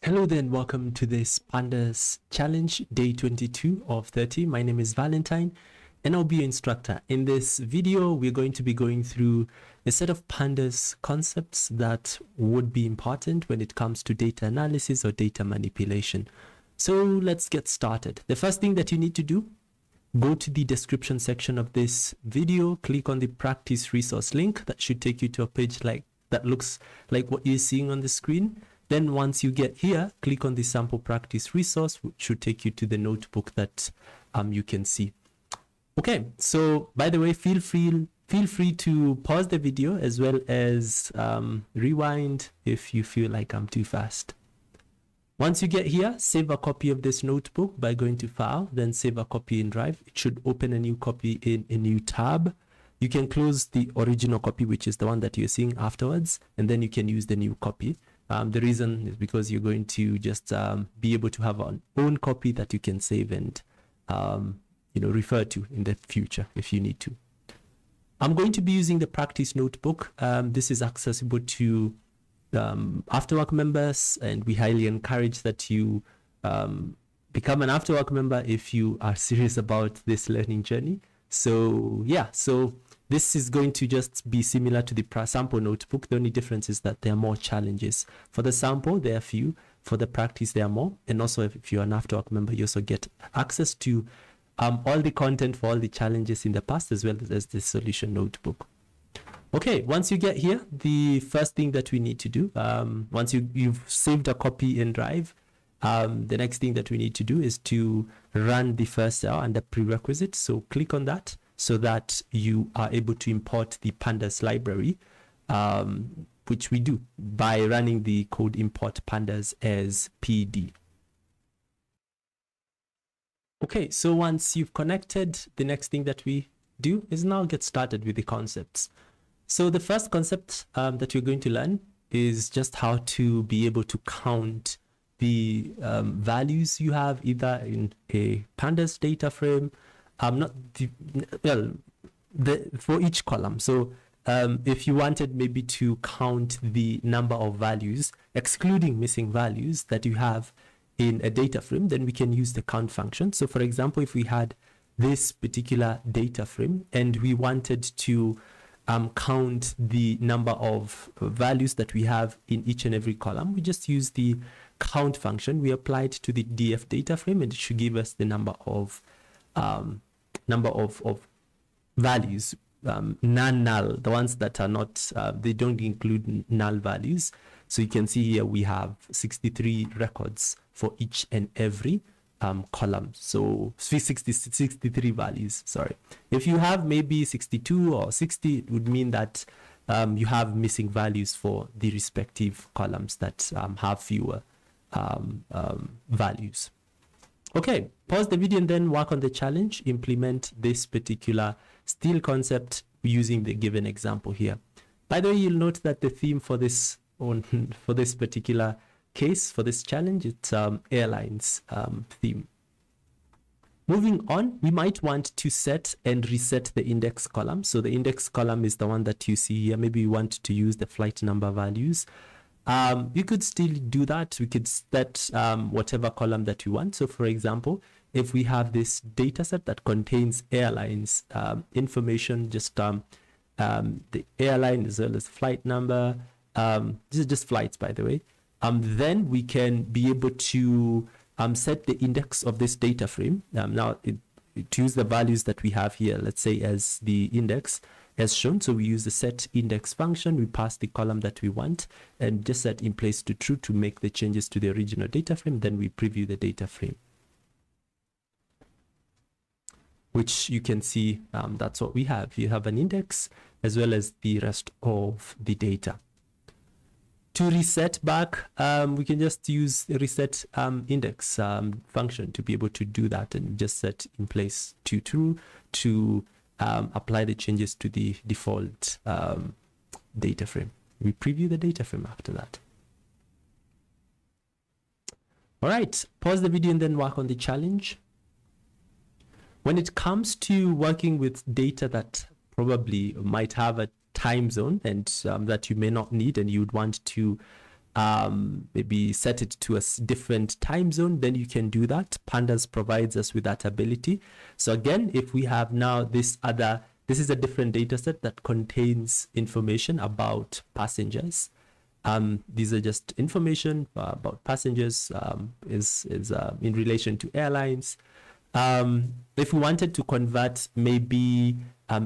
Hello there and welcome to this Pandas challenge, day 22 of 30. My name is Valentine and I'll be your instructor. In this video, we're going to be going through a set of Pandas concepts that would be important when it comes to data analysis or data manipulation. So let's get started. The first thing that you need to do, go to the description section of this video, click on the practice resource link. That should take you to a page that looks like what you're seeing on the screen. Then once you get here, click on the sample practice resource, which should take you to the notebook that you can see. Okay, so by the way, feel free to pause the video as well as rewind if you feel like I'm too fast. Once you get here, save a copy of this notebook by going to File, then save a copy in Drive. It should open a new copy in a new tab. You can close the original copy, which is the one that you're seeing afterwards, and then you can use the new copy. The reason is because you're going to just be able to have an own copy that you can save and refer to in the future if you need to. I'm going to be using the practice notebook. This is accessible to Afterwork members, and we highly encourage that you become an Afterwork member if you are serious about this learning journey. So yeah, so this is going to just be similar to the sample notebook. The only difference is that there are more challenges. For the sample, there are few. For the practice, there are more. And also, if you're an Afterwork member, you also get access to all the content for all the challenges in the past, as well as the solution notebook. Okay, once you get here, the first thing that we need to do, once you've saved a copy in Drive, the next thing that we need to do is to run the first cell under prerequisite. So click on that so that you are able to import the Pandas library, which we do by running the code import pandas as PD. Okay, so once you've connected, the next thing that we do is now get started with the concepts. So the first concept that you're going to learn is just how to be able to count the values you have either in a Pandas data frame, for each column. So if you wanted maybe to count the number of values, excluding missing values that you have in a data frame, then we can use the count function. So for example, if we had this particular data frame and we wanted to count the number of values that we have in each and every column, we just use the count function. We apply it to the DF data frame and it should give us the number of values, non-null, the ones that are not, they don't include null values. So you can see here we have 63 records for each and every column. So 63 values, sorry. If you have maybe 62 or 60, it would mean that you have missing values for the respective columns that have fewer values. Okay, pause the video and then work on the challenge. Implement this particular steel concept using the given example here. By the way, you'll note that the theme for this particular case, for this challenge, it's airlines theme. Moving on, we might want to set and reset the index column. So the index column is the one that you see here. Maybe you want to use the flight number values. You could still do that. We could set whatever column that you want. So for example, if we have this data set that contains airlines information, just the airline as well as flight number, this is just flights, by the way, then we can be able to set the index of this data frame. Now to use the values that we have here, let's say as the index as shown. So we use the set index function, we pass the column that we want and just set in place to true to make the changes to the original data frame. Then we preview the data frame, which you can see that's what we have. You have an index as well as the rest of the data. To reset back, we can just use the reset index function to be able to do that and just set in place to true to apply the changes to the default data frame. We preview the data frame after that. All right, pause the video and then work on the challenge. When it comes to working with data that probably might have a time zone and that you may not need and you'd want to maybe set it to a different time zone, then you can do that. Pandas provides us with that ability. So again, if we have now this is a different data set that contains information about passengers. These are just information about passengers, is in relation to airlines. If we wanted to convert maybe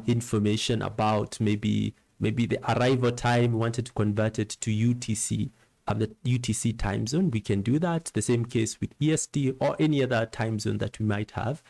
information about maybe the arrival time, we wanted to convert it to UTC, the UTC time zone, we can do that. The same case with EST or any other time zone that we might have.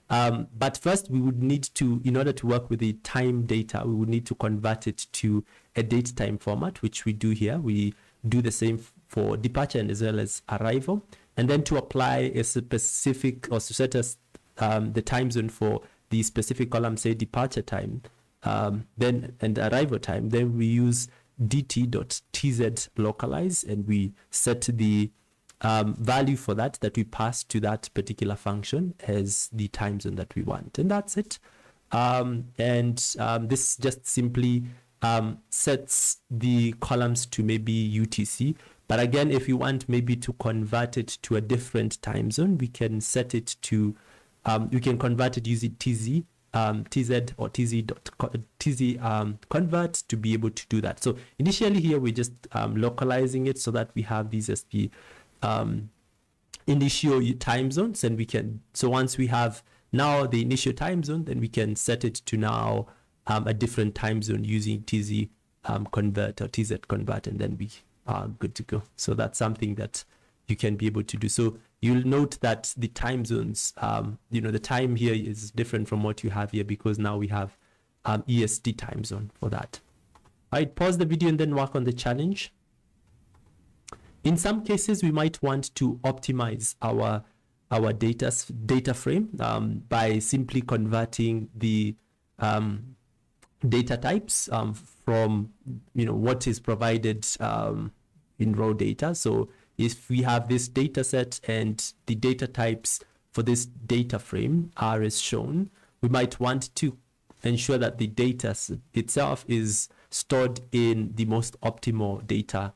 But first, we would need to, in order to work with the time data, we would need to convert it to a date time format, which we do here. We do the same for departure and as well as arrival. And then to apply a specific, or to set us the time zone for the specific column, say departure time, then and arrival time, then we use dt.tz localize, and we set the value for that we pass to that particular function as the time zone that we want, and that's it. This just simply sets the columns to maybe UTC. But again, if you want maybe to convert it to a different time zone, we can set it to we can convert it using TZ or TZ convert to be able to do that. So initially here we're just localizing it so that we have these as the initial time zones, and we can, so once we have now the initial time zone, then we can set it to now a different time zone using TZ convert or TZ convert, and then we are good to go. So that's something that you can be able to do. So you'll note that the time zones, the time here is different from what you have here, because now we have EST time zone for that. All right, pause the video and then work on the challenge. In some cases, we might want to optimize our data frame by simply converting the data types from what is provided in raw data. So if we have this data set and the data types for this data frame are as shown, we might want to ensure that the data itself is stored in the most optimal data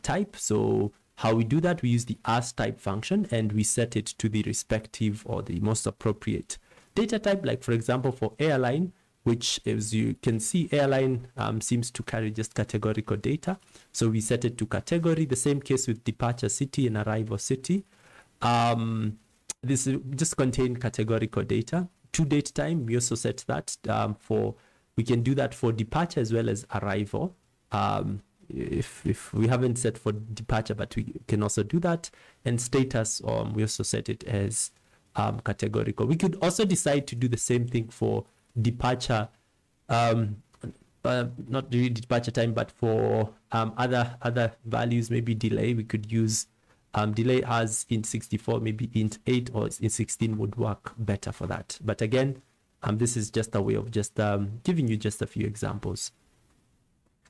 type. So how we do that, we use the as type function and we set it to the respective or the most appropriate data type. Like for example, for airline, which as you can see, airline seems to carry just categorical data. So we set it to category. The same case with departure city and arrival city. This just contain categorical data. To date time, we also set that we can do that for departure as well as arrival. If we haven't set for departure, but we can also do that. And status, we also set it as categorical. We could also decide to do the same thing for departure, not really departure time, but for other values, maybe delay. We could use delay as int 64, maybe int 8 or int 16 would work better for that. But again, this is just a way of just giving you just a few examples.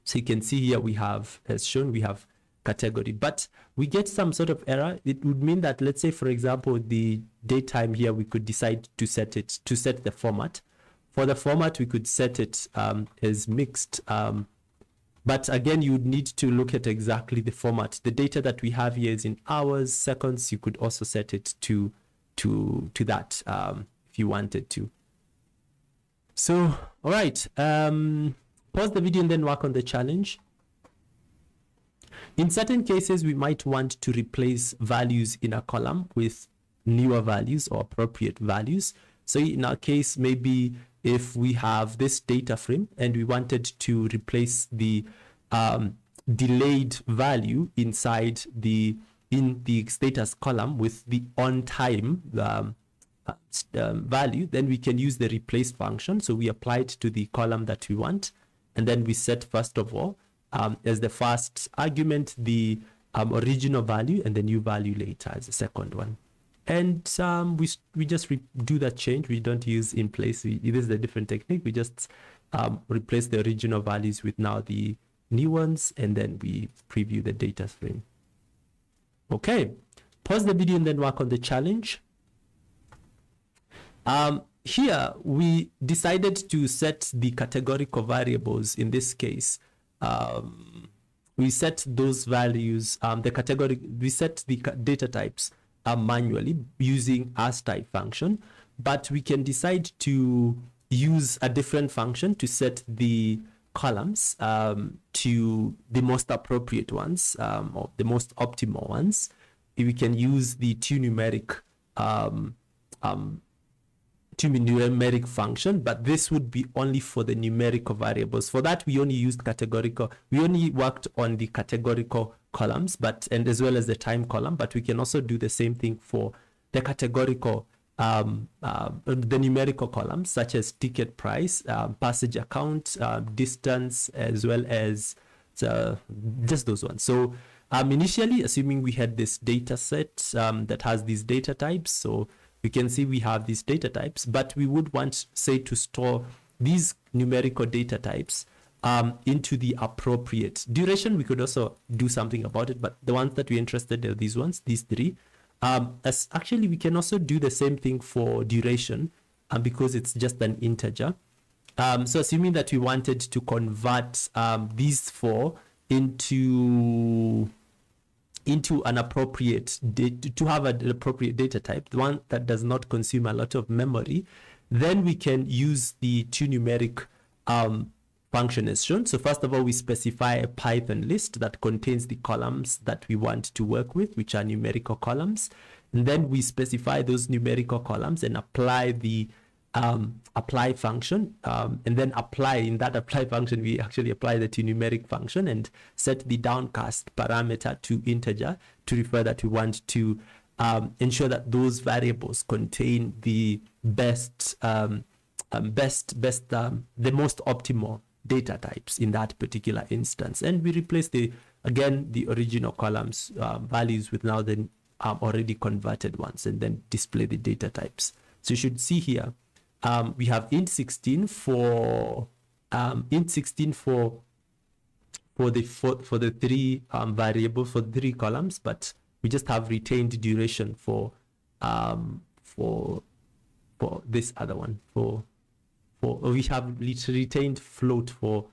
So you can see here we have, as shown, we have category, but we get some sort of error. It would mean that, let's say, for example, the date time here, we could decide to set the format. For the format, we could set it as mixed. But again, you would need to look at exactly the format. The data that we have here is in hours, seconds. You could also set it to that if you wanted to. So, all right. Pause the video and then work on the challenge. In certain cases, we might want to replace values in a column with newer values or appropriate values. So in our case, maybe if we have this data frame and we wanted to replace the delayed value inside in the status column with the on time value, then we can use the replace function. So we apply it to the column that we want. And then we set, first of all, as the first argument, the original value, and the new value later as the second one. And we just do that change. We don't use in place. This is a different technique. We just replace the original values with now the new ones, and then we preview the data frame. Okay, pause the video and then work on the challenge. Here, we decided to set the categorical variables. In this case, we set those values, the category, we set the data types manually using as_type function, but we can decide to use a different function to set the columns to the most appropriate ones, or the most optimal ones. We can use the toNumeric function, but this would be only for the numerical variables. For that, we only used categorical. We only worked on the categorical columns, and as well as the time column, but we can also do the same thing for the categorical, the numerical columns, such as ticket price, passage account, distance, as well as just those ones. So initially, assuming we had this data set that has these data types, so we can see we have these data types, but we would want, say, to store these numerical data types into the appropriate duration. We could also do something about it, but the ones that we're interested in are these ones, these three. As actually, we can also do the same thing for duration, because it's just an integer. So assuming that we wanted to convert these four into an appropriate to have an appropriate data type, the one that does not consume a lot of memory, then we can use the toNumeric function as shown. So first of all, we specify a Python list that contains the columns that we want to work with, which are numerical columns, and then we specify those numerical columns and apply the apply function, and then in that apply function, we actually apply the toNumeric function and set the downcast parameter to integer to refer that we want to ensure that those variables contain the the most optimal data types in that particular instance. And we replace the original columns values with now the already converted ones, and then display the data types. So you should see here, we have int16 for the three variables for three columns, but we just have retained duration for this other one. We have retained float for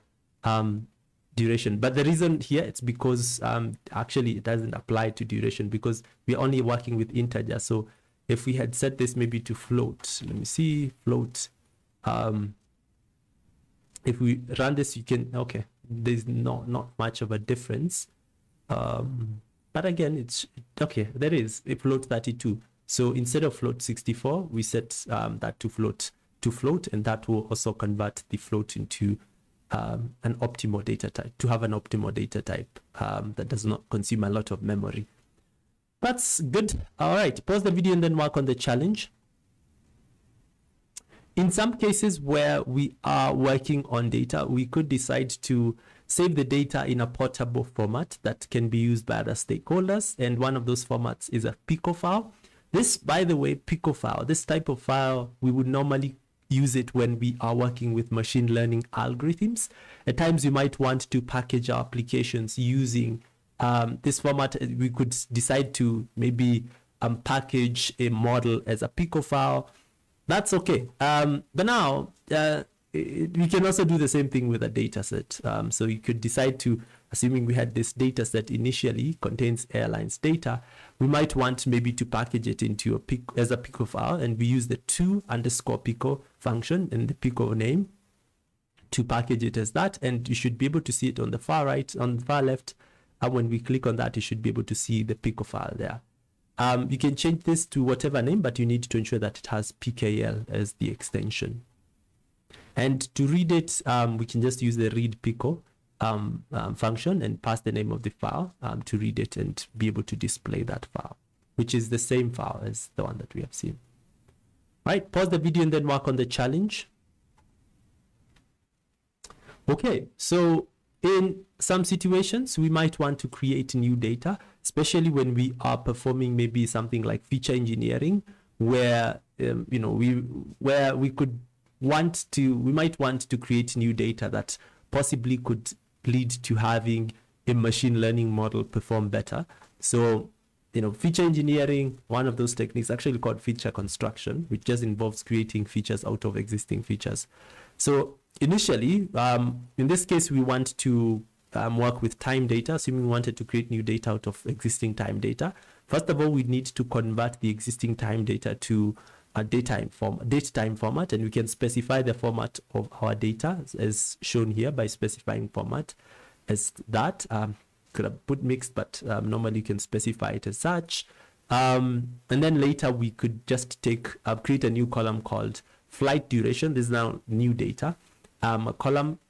duration, but the reason here it's because actually it doesn't apply to duration because we're only working with integer. So if we had set this maybe to float, let me see, float. If we run this, you can, okay, there's not much of a difference. But again, it's okay, there is a float 32. So instead of float 64, we set that to float, and that will also convert the float into an optimal data type, to have an optimal data type that does not consume a lot of memory. That's good. All right, pause the video and then work on the challenge. In some cases where we are working on data, we could decide to save the data in a portable format that can be used by other stakeholders. And one of those formats is a Pico file. This, by the way, Pico file, this type of file, we would normally use it when we are working with machine learning algorithms. At times, we might want to package our applications using this format. We could decide to maybe package a model as a Pico file. That's okay. But now we can also do the same thing with a data set. So you could decide to, assuming we had this data set initially contains airlines data, we might want maybe to package it into as a Pico file, and we use the to_Pico function and the Pico name to package it as that. And you should be able to see it on the far right, on the far left. When we click on that, you should be able to see the Pico file there. You can change this to whatever name, but you need to ensure that it has PKL as the extension. And to read it, we can just use the read Pico function and pass the name of the file to read it and be able to display that file, which is the same file as the one that we have seen. All right, pause the video and then work on the challenge. Okay, so in some situations, we might want to create new data, especially when we are performing maybe something like feature engineering, where we might want to create new data that possibly could lead to having a machine learning model perform better. So, feature engineering, one of those techniques actually called feature construction, which just involves creating features out of existing features. So initially, in this case, we want to work with time data, assuming we wanted to create new data out of existing time data. First of all, we need to convert the existing time data to a datetime format, and we can specify the format of our data as shown here by specifying format as that. Could have put mixed, but normally you can specify it as such. And then later we could just create a new column called flight duration. This is now new data. A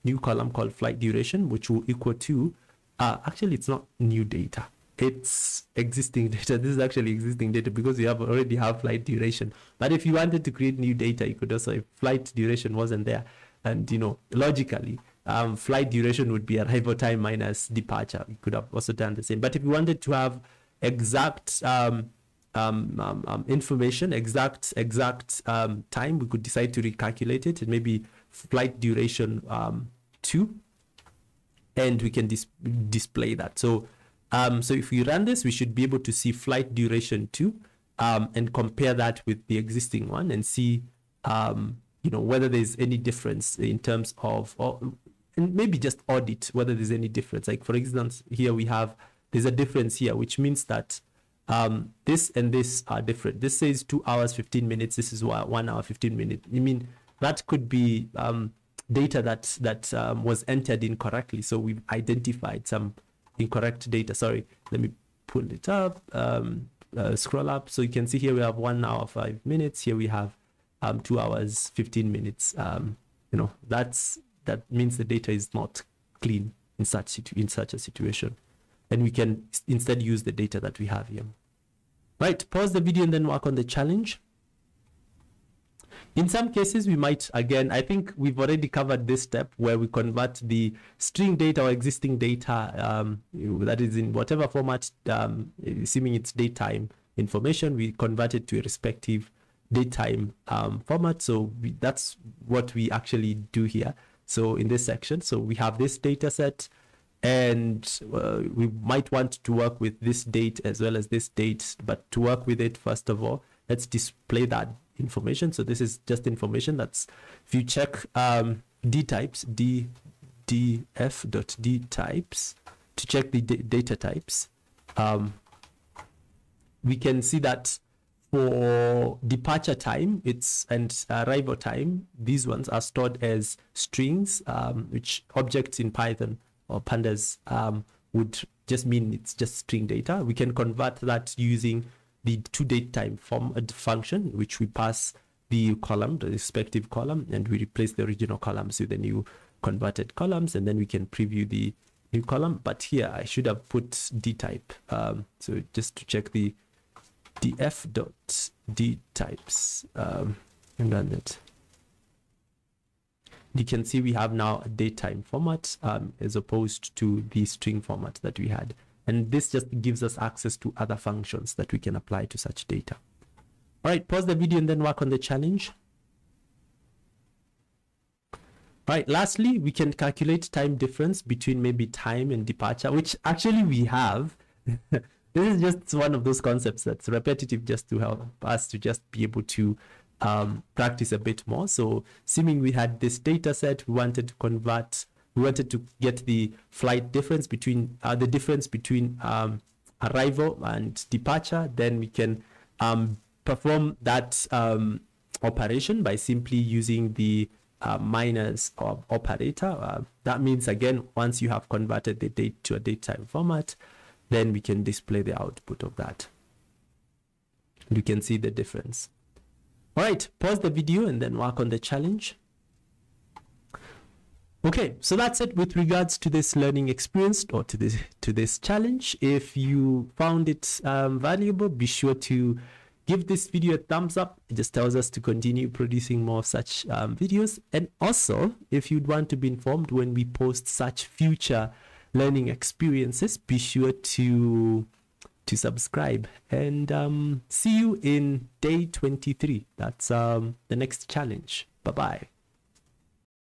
new column called flight duration, which will equal to, actually it's not new data, it's existing data. This is actually existing data because we already have flight duration. But if you wanted to create new data, you could also, if flight duration wasn't there, and logically, flight duration would be arrival time minus departure. You could have also done the same. But if you wanted to have exact information, exact time, we could decide to recalculate it, and maybe flight duration 2, and we can display that. So if we run this, we should be able to see flight duration 2 and compare that with the existing one and see whether there's any difference in terms of, and maybe just audit whether there's any difference. Like for instance, here there's a difference here, which means that this and this are different. This says 2 hours 15 minutes. This is 1 hour 15 minutes. I mean, that could be data that was entered incorrectly. So we've identified some incorrect data. Sorry, let me pull it up, scroll up. So you can see here we have 1 hour 5 minutes. Here we have 2 hours 15 minutes. That means the data is not clean in such a situation, and we can instead use the data that we have here. Right, pause the video and then work on the challenge. In some cases, we might, again, I think we've already covered this step where we convert the string data or existing data, that is in whatever format, assuming it's datetime information, we convert it to a respective datetime format. So that's what we actually do here. So in this section, so we have this data set, and we might want to work with this date as well as this date. But to work with it, first of all, let's display that information. So this is just information. That's, if you check d types, df.d types, to check the data types, we can see that for departure time, and arrival time, these ones are stored as strings, which objects in Python or Pandas would just mean it's just string data. We can convert that using the toDateTime function, which we pass the column, the respective column, and we replace the original columns with the new converted columns, and then we can preview the new column. But here I should have put dtype, so just to check the df.dtypes, and run it. You can see we have now a datetime format as opposed to the string format that we had. And this just gives us access to other functions that we can apply to such data. All right, pause the video and then work on the challenge. All right, lastly, we can calculate time difference between maybe time and departure, which actually we have. This is just one of those concepts that's repetitive, just to help us to just be able to practice a bit more. So assuming we had this data set, we wanted to get the flight difference between arrival and departure, then we can perform that operation by simply using the minus operator. That means, again, once you have converted the date to a datetime format, then we can display the output of that. You can see the difference. All right, pause the video and then work on the challenge. Okay, so that's it with regards to this learning experience, or to this challenge. If you found it valuable, be sure to give this video a thumbs up. It just tells us to continue producing more of such videos. And also, if you'd want to be informed when we post such future learning experiences, be sure to subscribe, and see you in day 23. That's the next challenge. Bye-bye.